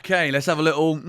Okay, let's have a little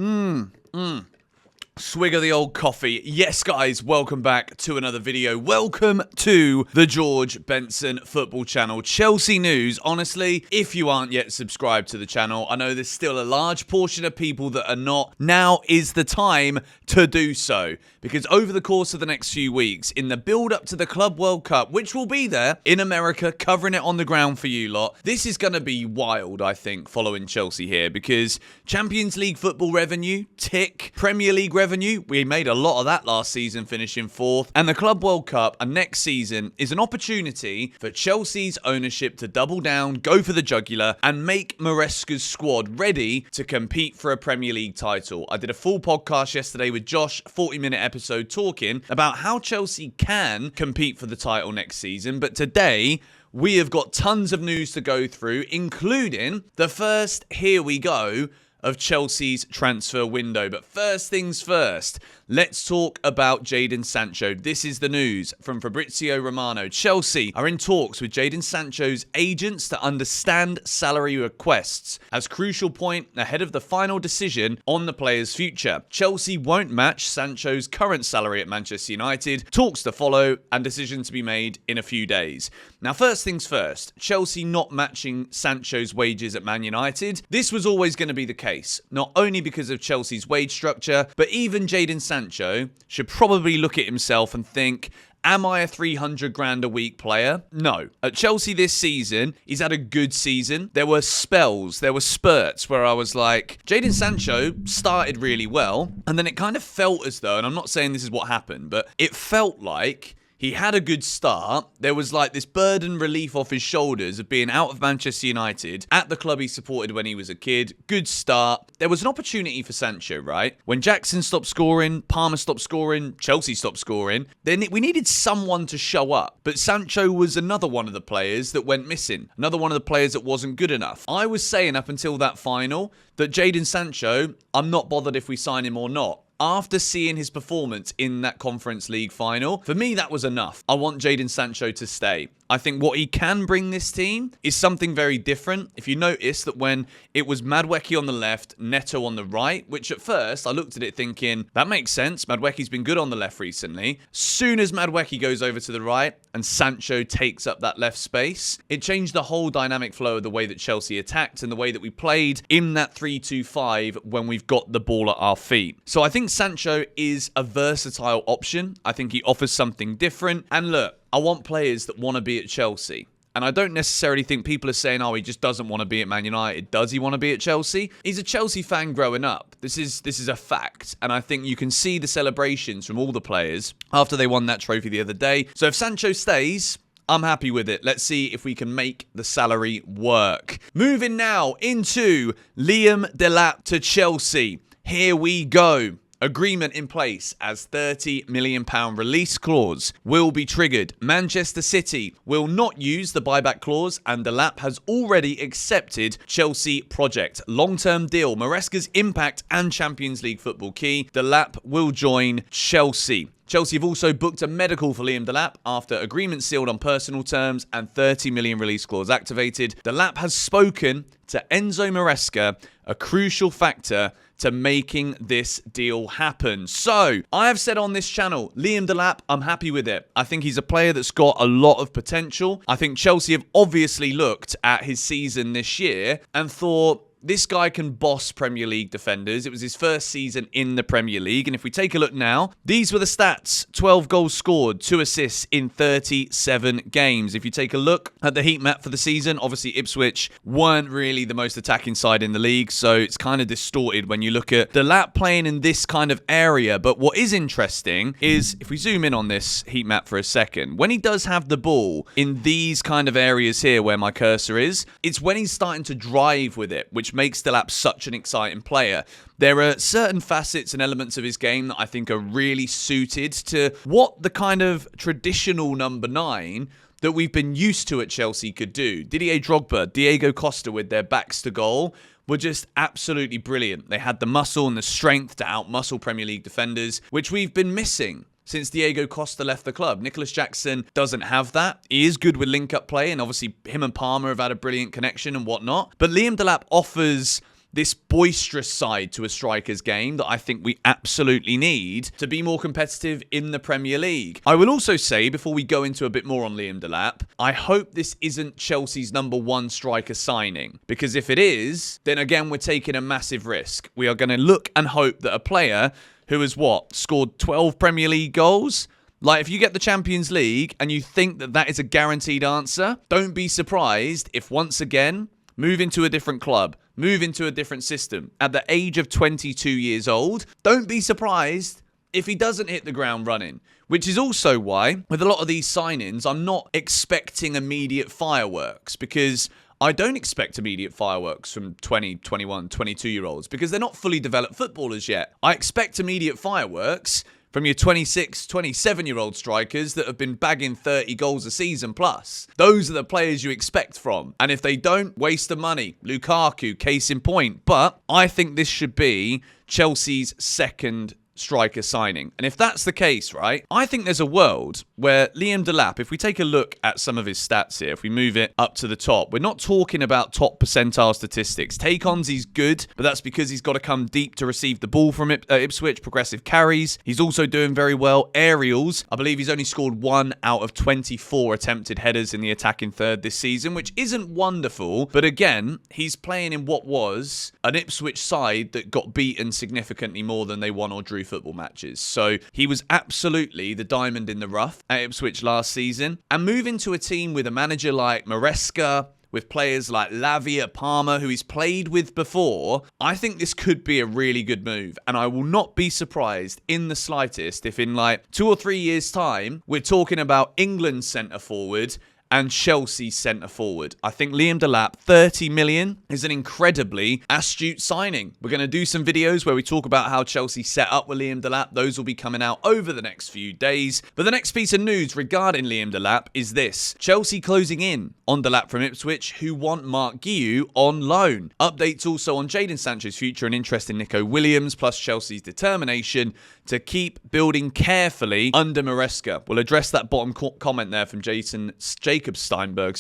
swig of the old coffee. Yes, guys, welcome back to another video. Welcome to the George Benson Football Channel. Chelsea news. Honestly, if you aren't yet subscribed to the channel, I know there's still a large portion of people that are not. Now is the time to do so. Because over the course of the next few weeks, in the build-up to the Club World Cup, which will be there in America, covering it on the ground for you lot, this is going to be wild, I think, following Chelsea here. Because Champions League football revenue, tick. Premier League revenue, we made a lot of that last season, finishing 4th. And the Club World Cup, and next season, is an opportunity for Chelsea's ownership to double down, go for the jugular, and make Maresca's squad ready to compete for a Premier League title. I did a full podcast yesterday with Josh, 40-minute episode, talking about how Chelsea can compete for the title next season. But today, we have got tons of news to go through, including the first here we go of Chelsea's transfer window. But first things first, let's talk about Jadon Sancho. This is the news from Fabrizio Romano. Chelsea are in talks with Jadon Sancho's agents to understand salary requests as crucial point ahead of the final decision on the player's future. Chelsea won't match Sancho's current salary at Manchester United. Talks to follow and decision to be made in a few days. Now, first things first, Chelsea not matching Sancho's wages at Man United. This was always going to be the case. Not only because of Chelsea's wage structure, but even Jadon Sancho should probably look at himself and think, am I a 300 grand a week player? No. At Chelsea this season, he's had a good season. There were spells, there were spurts where I was like, Jadon Sancho started really well, and then it kind of felt as though, and I'm not saying this is what happened, but it felt like he had a good start. There was like this burden relief off his shoulders of being out of Manchester United at the club he supported when he was a kid. Good start. There was an opportunity for Sancho, right? When Jackson stopped scoring, Palmer stopped scoring, Chelsea stopped scoring, then we needed someone to show up. But Sancho was another one of the players that went missing. Another one of the players that wasn't good enough. I was saying up until that final that Jadon Sancho, I'm not bothered if we sign him or not. After seeing his performance in that Conference League final, for me, that was enough. I want Jadon Sancho to stay. I think what he can bring this team is something very different. If you notice that when it was Madueke on the left, Neto on the right, which at first I looked at it thinking, that makes sense. Madueke's been good on the left recently. Soon as Madueke goes over to the right and Sancho takes up that left space, it changed the whole dynamic flow of the way that Chelsea attacked and the way that we played in that 3-2-5 when we've got the ball at our feet. So I think Sancho is a versatile option. I think he offers something different. And look, I want players that want to be at Chelsea. And I don't necessarily think people are saying, oh, he just doesn't want to be at Man United. Does he want to be at Chelsea? He's a Chelsea fan growing up. This is a fact. And I think you can see the celebrations from all the players after they won that trophy the other day. So if Sancho stays, I'm happy with it. Let's see if we can make the salary work. Moving now into Liam Delap to Chelsea. Here we go. Agreement in place as £30 million release clause will be triggered. Manchester City will not use the buyback clause and Dilap has already accepted Chelsea project. Long-term deal, Maresca's impact and Champions League football key. Dilap will join Chelsea. Chelsea have also booked a medical for Liam Delap after agreement sealed on personal terms and 30 million release clause activated. Delap has spoken to Enzo Maresca, a crucial factor to making this deal happen. So, I have said on this channel, Liam Delap, I'm happy with it. I think he's a player that's got a lot of potential. I think Chelsea have obviously looked at his season this year and thought, this guy can boss Premier League defenders. It was his first season in the Premier League. And if we take a look now, these were the stats. 12 goals scored, 2 assists in 37 games. If you take a look at the heat map for the season, obviously Ipswich weren't really the most attacking side in the league. So it's kind of distorted when you look at Dilap playing in this kind of area. But what is interesting is, if we zoom in on this heat map for a second, when he does have the ball in these kind of areas here where my cursor is, it's when he's starting to drive with it, which makes Dilap such an exciting player. There are certain facets and elements of his game that I think are really suited to what the kind of traditional number 9 that we've been used to at Chelsea could do. Didier Drogba, Diego Costa with their backs to goal were just absolutely brilliant. They had the muscle and the strength to outmuscle Premier League defenders, which we've been missing since Diego Costa left the club. Nicolas Jackson doesn't have that. He is good with link-up play, and obviously him and Palmer have had a brilliant connection and whatnot. But Liam Delap offers this boisterous side to a striker's game that I think we absolutely need to be more competitive in the Premier League. I will also say, before we go into a bit more on Liam Delap, I hope this isn't Chelsea's #1 striker signing, because if it is, then again we're taking a massive risk. We are going to look and hope that a player who has scored 12 Premier League goals. Like, if you get the Champions League and you think that that is a guaranteed answer, don't be surprised if once again, move into a different club, move into a different system. At the age of 22 years old, don't be surprised if he doesn't hit the ground running. Which is also why, with a lot of these signings, I'm not expecting immediate fireworks, because I don't expect immediate fireworks from 20, 21, 22-year-olds, because they're not fully developed footballers yet. I expect immediate fireworks from your 26, 27-year-old strikers that have been bagging 30 goals a season plus. Those are the players you expect from. And if they don't, waste the money. Lukaku, case in point. But I think this should be Chelsea's second striker signing. And if that's the case, right, I think there's a world where Liam Delap, if we take a look at some of his stats here, if we move it up to the top, we're not talking about top percentile statistics. Take-ons, he's good, but that's because he's got to come deep to receive the ball from Ipswich, progressive carries. He's also doing very well. Aerials, I believe he's only scored 1 out of 24 attempted headers in the attacking third this season, which isn't wonderful, but again, he's playing in what was an Ipswich side that got beaten significantly more than they won or drew football matches. So he was absolutely the diamond in the rough at Ipswich last season. And moving to a team with a manager like Maresca, with players like Lavia, Palmer, who he's played with before, I think this could be a really good move. And I will not be surprised in the slightest if in like 2 or 3 years' time, we're talking about England's centre-forward and Chelsea centre-forward. I think Liam Delap, 30 million, is an incredibly astute signing. We're going to do some videos where we talk about how Chelsea set up with Liam Delap. Those will be coming out over the next few days. But the next piece of news regarding Liam Delap is this. Chelsea closing in on Dilap from Ipswich, who want Mark Guiu on loan. Updates also on Jadon Sancho's future and interest in Nico Williams, plus Chelsea's determination to keep building carefully under Maresca. We'll address that bottom comment there from Jacob Steinberg,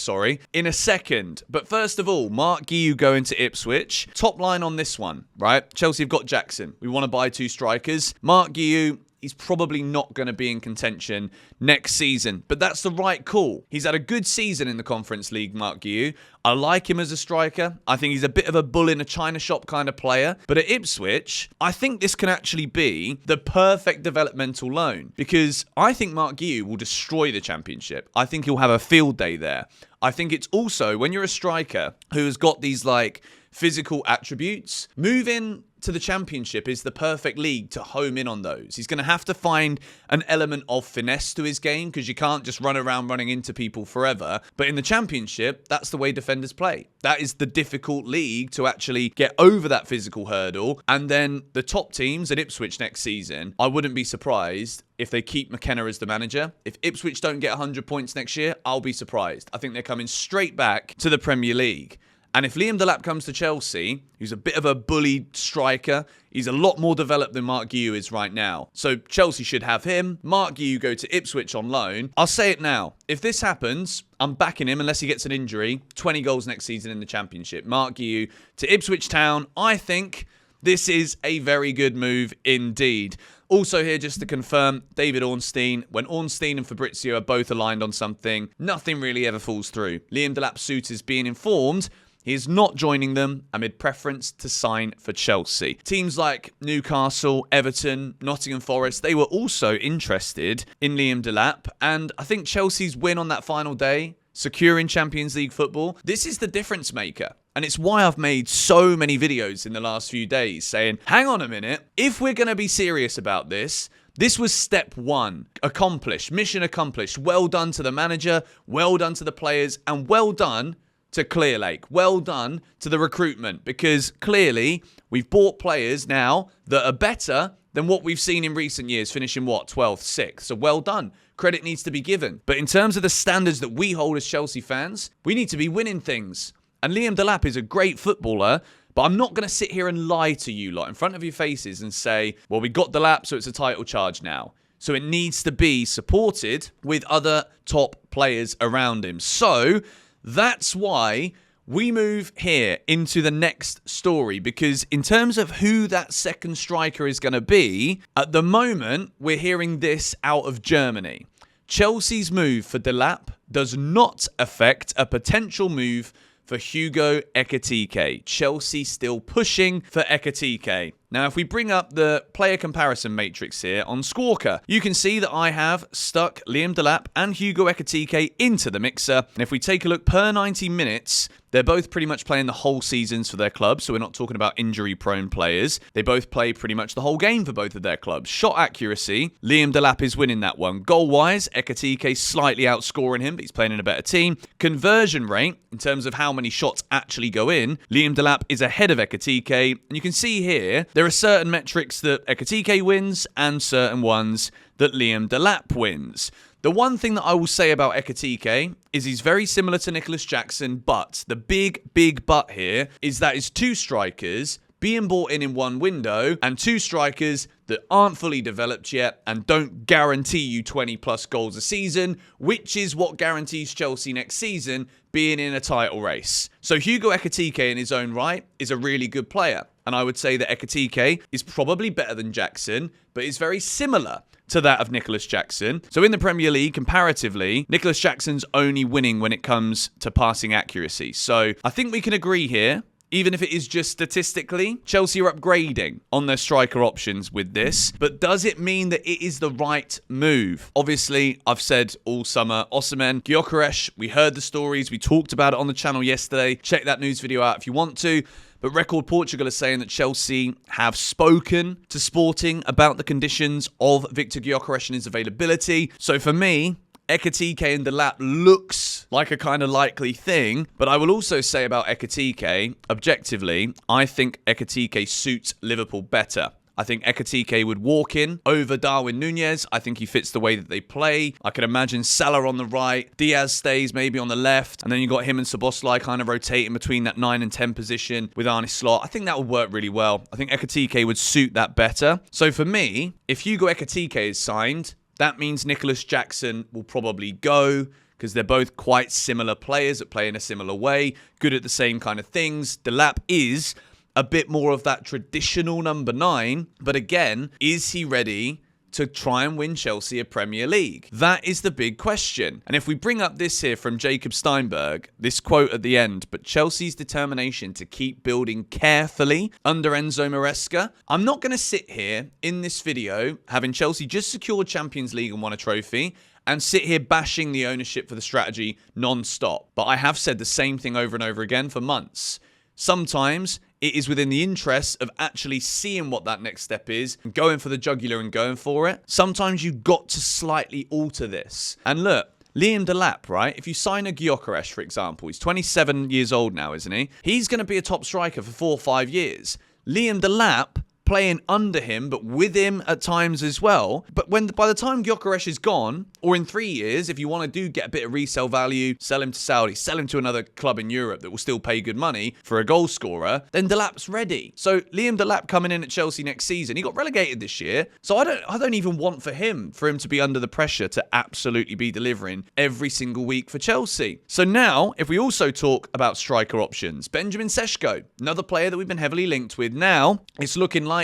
in a second. But first of all, Mark Guiu going to Ipswich. Top line on this one, right? Chelsea have got Jackson. We want to buy 2 strikers. Mark Guiu, he's probably not going to be in contention next season, but that's the right call. He's had a good season in the Conference League, Mark Guiu. I like him as a striker. I think he's a bit of a bull in a china shop kind of player. But at Ipswich, I think this can actually be the perfect developmental loan, because I think Mark Guiu will destroy the Championship. I think he'll have a field day there. I think it's also, when you're a striker who has got these like physical attributes, moving to the Championship is the perfect league to home in on those. He's going to have to find an element of finesse to his game, because you can't just run around running into people forever. But in the Championship, that's the way defenders play. That is the difficult league to actually get over that physical hurdle. And then the top teams at Ipswich next season, I wouldn't be surprised if they keep McKenna as the manager. If Ipswich don't get 100 points next year, I'll be surprised. I think they're coming straight back to the Premier League. And if Liam Delap comes to Chelsea, who's a bit of a bullied striker, he's a lot more developed than Mark Guiu is right now. So Chelsea should have him. Mark Guiu go to Ipswich on loan. I'll say it now. If this happens, I'm backing him unless he gets an injury. 20 goals next season in the Championship. Mark Guiu to Ipswich Town. I think this is a very good move indeed. Also here, just to confirm, David Ornstein. When Ornstein and Fabrizio are both aligned on something, nothing really ever falls through. Liam Delap's suit is being informed he is not joining them amid preference to sign for Chelsea. Teams like Newcastle, Everton, Nottingham Forest, they were also interested in Liam Delap. And I think Chelsea's win on that final day, securing Champions League football, this is the difference maker. And it's why I've made so many videos in the last few days saying, hang on a minute, if we're going to be serious about this, this was step 1. Accomplished. Mission accomplished. Well done to the manager, well done to the players, and well done to Clearlake. Well done to the recruitment, because clearly we've bought players now that are better than what we've seen in recent years, finishing 12th, 6th. So well done. Credit needs to be given. But in terms of the standards that we hold as Chelsea fans, we need to be winning things. And Liam Delap is a great footballer, but I'm not going to sit here and lie to you lot in front of your faces and say, well, we got Delap, so it's a title charge now. So it needs to be supported with other top players around him. So that's why we move here into the next story because in terms of who that second striker is going to be, at the moment, we're hearing this out of Germany. Chelsea's move for Dilap does not affect a potential move for Hugo Ekitike. Chelsea still pushing for Ekitike. Now, if we bring up the player comparison matrix here on Squawker, you can see that I have stuck Liam Delap and Hugo Ekitike into the mixer. And if we take a look per 90 minutes, they're both pretty much playing the whole seasons for their clubs, so we're not talking about injury-prone players. They both play pretty much the whole game for both of their clubs. Shot accuracy, Liam Delap is winning that one. Goal-wise, Ekitike slightly outscoring him, but he's playing in a better team. Conversion rate, in terms of how many shots actually go in, Liam Delap is ahead of Ekitike. And you can see here, there are certain metrics that Ekitike wins and certain ones that Liam Delap wins. The one thing that I will say about Ekitike is he's very similar to Nicholas Jackson, but the big but here is that it's two strikers being bought in one window and two strikers that aren't fully developed yet and don't guarantee you 20 plus goals a season, which is what guarantees Chelsea next season being in a title race. So Hugo Ekitike in his own right is a really good player. And I would say that Ekitike is probably better than Jackson, but is very similar to that of Nicholas Jackson. So in the Premier League, comparatively, Nicholas Jackson's only winning when it comes to passing accuracy. So I think we can agree here, even if it is just statistically, Chelsea are upgrading on their striker options with this. But does it mean that it is the right move? Obviously, I've said all summer, Osimhen, Gyökeres, we heard the stories, we talked about it on the channel yesterday. Check that news video out if you want to. But Record Portugal is saying that Chelsea have spoken to Sporting about the conditions of Victor Gyökeres and his availability. So for me, Ekitike and Dilap looks like a kind of likely thing. But I will also say about Ekitike, objectively, I think Ekitike suits Liverpool better. I think Ekitike would walk in over Darwin Nunez. I think he fits the way that they play. I can imagine Salah on the right. Diaz stays maybe on the left. And then you got him and Szoboszlai kind of rotating between that 9 and 10 position with Arne Slot. I think that would work really well. I think Ekitike would suit that better. So for me, if Hugo Ekitike is signed, that means Nicholas Jackson will probably go because they're both quite similar players that play in a similar way, good at the same kind of things. Dilap is a bit more of that traditional number 9, but again, is he ready to try and win Chelsea a Premier League? That is the big question. And if we bring up this here from Jacob Steinberg, this quote at the end, but Chelsea's determination to keep building carefully under Enzo Maresca. I'm not going to sit here in this video having Chelsea just secured Champions League and won a trophy and sit here bashing the ownership for the strategy non-stop. But I have said the same thing over and over again for months. Sometimes it is within the interests of actually seeing what that next step is and going for the jugular and going for it. Sometimes you've got to slightly alter this. And look, Liam Delap, right? If you sign a Gyökeres, for example, he's 27 years old now, isn't he? He's going to be a top striker for 4 or 5 years. Liam Delap playing under him, but with him at times as well. But by the time Gyökeres is gone, or in 3 years, if you want to get a bit of resale value, sell him to Saudi, sell him to another club in Europe that will still pay good money for a goal scorer, then Delap's ready. So Liam Delap coming in at Chelsea next season, he got relegated this year. So I don't even want for him to be under the pressure to absolutely be delivering every single week for Chelsea. So now, if we also talk about striker options, Benjamin Cesco, another player that we've been heavily linked with. Now, it's looking likely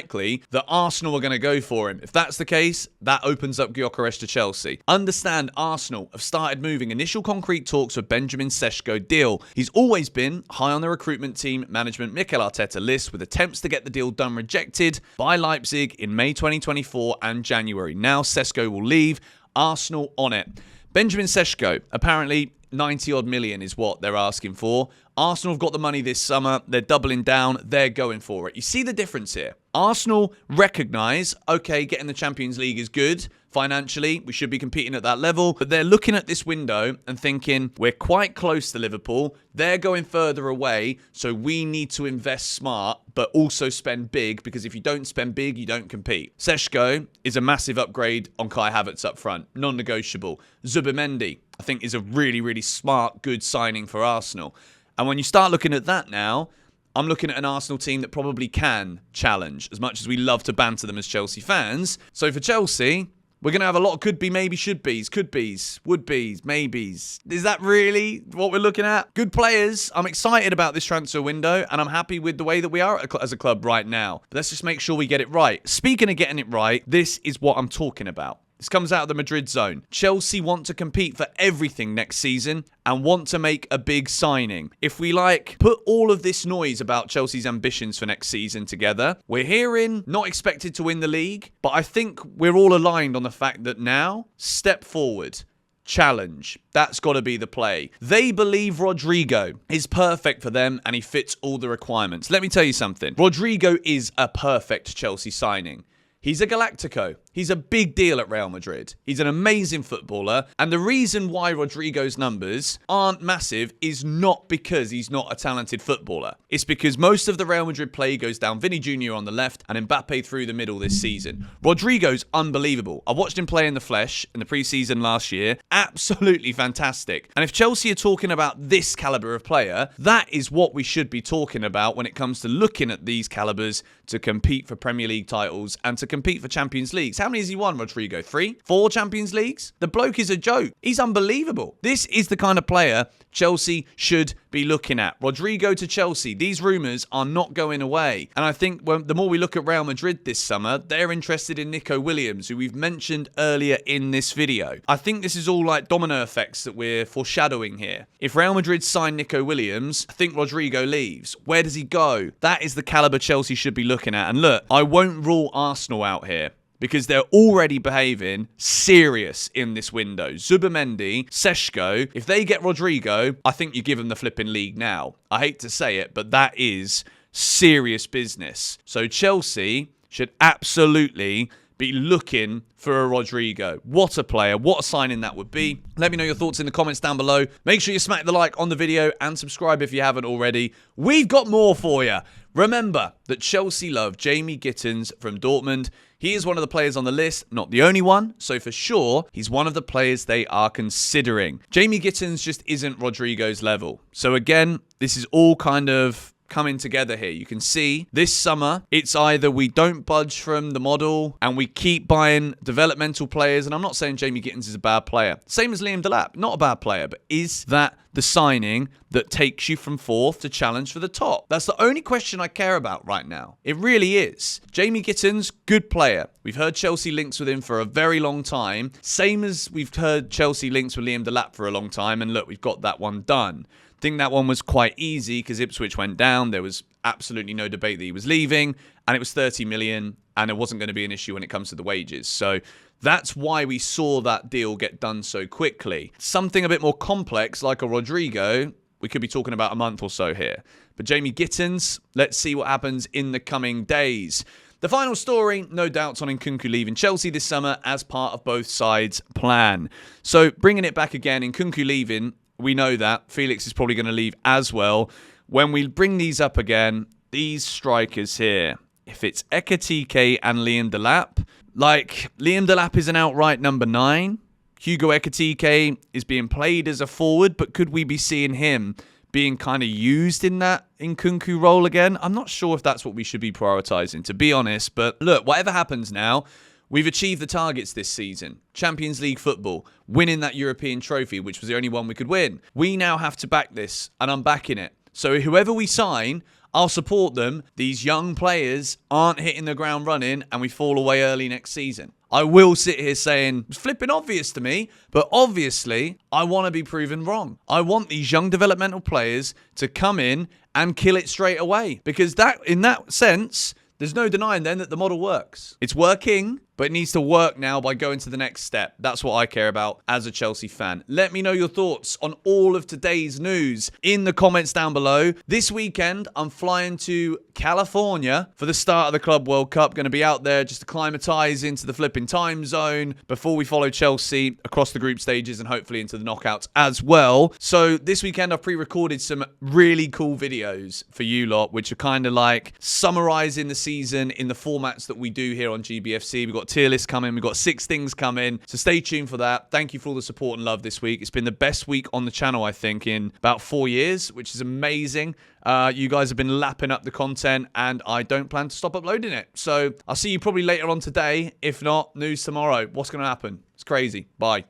that Arsenal are going to go for him. If that's the case, that opens up Gyökeres to Chelsea. Understand Arsenal have started moving initial concrete talks for Benjamin Cesco deal. He's always been high on the recruitment team management Mikel Arteta list, with attempts to get the deal done rejected by Leipzig in May 2024 and January. Now Cesco will leave. Arsenal on it. Benjamin Cesco, apparently 90 odd million is what they're asking for. Arsenal have got the money this summer. They're doubling down. They're going for it. You see the difference here. Arsenal recognise, okay, getting the Champions League is good. Financially, we should be competing at that level. But they're looking at this window and thinking, we're quite close to Liverpool. They're going further away. So we need to invest smart, but also spend big. Because if you don't spend big, you don't compete. Cesco is a massive upgrade on Kai Havertz up front. Non-negotiable. Zubimendi, I think, is a really, really smart, good signing for Arsenal. And when you start looking at that now, I'm looking at an Arsenal team that probably can challenge, as much as we love to banter them as Chelsea fans. So for Chelsea, We're going to have a lot of could be, maybe, should be's, could be's, would be's, maybes. Is that really what we're looking at? Good players. I'm excited about this transfer window, and I'm happy with the way that we are as a club right now. But let's just make sure we get it right. Speaking of getting it right, this is what I'm talking about. This comes out of the Madrid zone. Chelsea want to compete for everything next season and want to make a big signing. If we put all of this noise about Chelsea's ambitions for next season together, we're hearing not expected to win the league, but I think we're all aligned on the fact that now, step forward. Challenge. That's got to be the play. They believe Rodrygo is perfect for them and he fits all the requirements. Let me tell you something. Rodrygo is a perfect Chelsea signing. He's a Galactico. He's a big deal at Real Madrid. He's an amazing footballer. And the reason why Rodrygo's numbers aren't massive is not because he's not a talented footballer. It's because most of the Real Madrid play goes down Vinny Jr. on the left and Mbappe through the middle this season. Rodrygo's unbelievable. I watched him play in the flesh in the preseason last year. Absolutely fantastic. And if Chelsea are talking about this caliber of player, that is what we should be talking about when it comes to looking at these calibers to compete for Premier League titles and to compete for Champions Leagues. How many has he won, Rodrygo? 3? 4 Champions Leagues? The bloke is a joke. He's unbelievable. This is the kind of player Chelsea should be looking at. Rodrygo to Chelsea. These rumours are not going away. And I think the more we look at Real Madrid this summer, they're interested in Nico Williams, who we've mentioned earlier in this video. I think this is all like domino effects that we're foreshadowing here. If Real Madrid sign Nico Williams, I think Rodrygo leaves. Where does he go? That is the calibre Chelsea should be looking at. And look, I won't rule Arsenal out here, because they're already behaving serious in this window. Zubimendi, Cesco, if they get Rodrygo, I think you give them the flipping league now. I hate to say it, but that is serious business. So Chelsea should absolutely be looking for a Rodrygo. What a player. What a signing that would be. Let me know your thoughts in the comments down below. Make sure you smack the like on the video and subscribe if you haven't already. We've got more for you. Remember that Chelsea love Jamie Gittens from Dortmund. He is one of the players on the list, not the only one, so for sure, he's one of the players they are considering. Jamie Gittens just isn't Rodrygo's level. So again, this is all kind of coming together here. You can see this summer, it's either we don't budge from the model and we keep buying developmental players, and I'm not saying Jamie Gittens is a bad player. Same as Liam Delap, not a bad player, but is that the signing that takes you from 4th to challenge for the top? That's the only question I care about right now. It really is. Jamie Gittens, good player. We've heard Chelsea links with him for a very long time. Same as we've heard Chelsea links with Liam Delap for a long time, and look, we've got that one done. I think that one was quite easy because Ipswich went down. There was absolutely no debate that he was leaving, and it was 30 million, and it wasn't going to be an issue when it comes to the wages. So that's why we saw that deal get done so quickly. Something a bit more complex, like a Rodrygo, we could be talking about a month or so here. But Jamie Gittens, let's see what happens in the coming days. The final story, no doubts on Inkunu leaving Chelsea this summer as part of both sides' plan. So bringing it back again, Inkunu leaving, we know that. Felix is probably going to leave as well. When we bring these up again, these strikers here, if it's Ekitike and Liam Delap, Liam Delap is an outright number 9. Hugo Ekitike is being played as a forward, but could we be seeing him being kind of used in that Inkunu role again? I'm not sure if that's what we should be prioritising, to be honest. But look, whatever happens now, we've achieved the targets this season. Champions League football, winning that European trophy, which was the only one we could win. We now have to back this, and I'm backing it. So whoever we sign, I'll support them. These young players aren't hitting the ground running, and we fall away early next season. I will sit here saying, it's flipping obvious to me, but obviously, I want to be proven wrong. I want these young developmental players to come in and kill it straight away. Because that, in that sense, there's no denying then that the model works. It's working, but it needs to work now by going to the next step. That's what I care about as a Chelsea fan. Let me know your thoughts on all of today's news in the comments down below. This weekend, I'm flying to California for the start of the Club World Cup. Going to be out there just to acclimatise into the flipping time zone before we follow Chelsea across the group stages and hopefully into the knockouts as well. So this weekend, I've pre-recorded some really cool videos for you lot, which are kind of like summarising the season in the formats that we do here on GBFC. We've got got tier lists coming. We've got 6 things coming. So stay tuned for that. Thank you for all the support and love this week. It's been the best week on the channel, I think, in about 4 years, which is amazing. You guys have been lapping up the content, and I don't plan to stop uploading it. So I'll see you probably later on today. If not, news tomorrow. What's going to happen? It's crazy. Bye.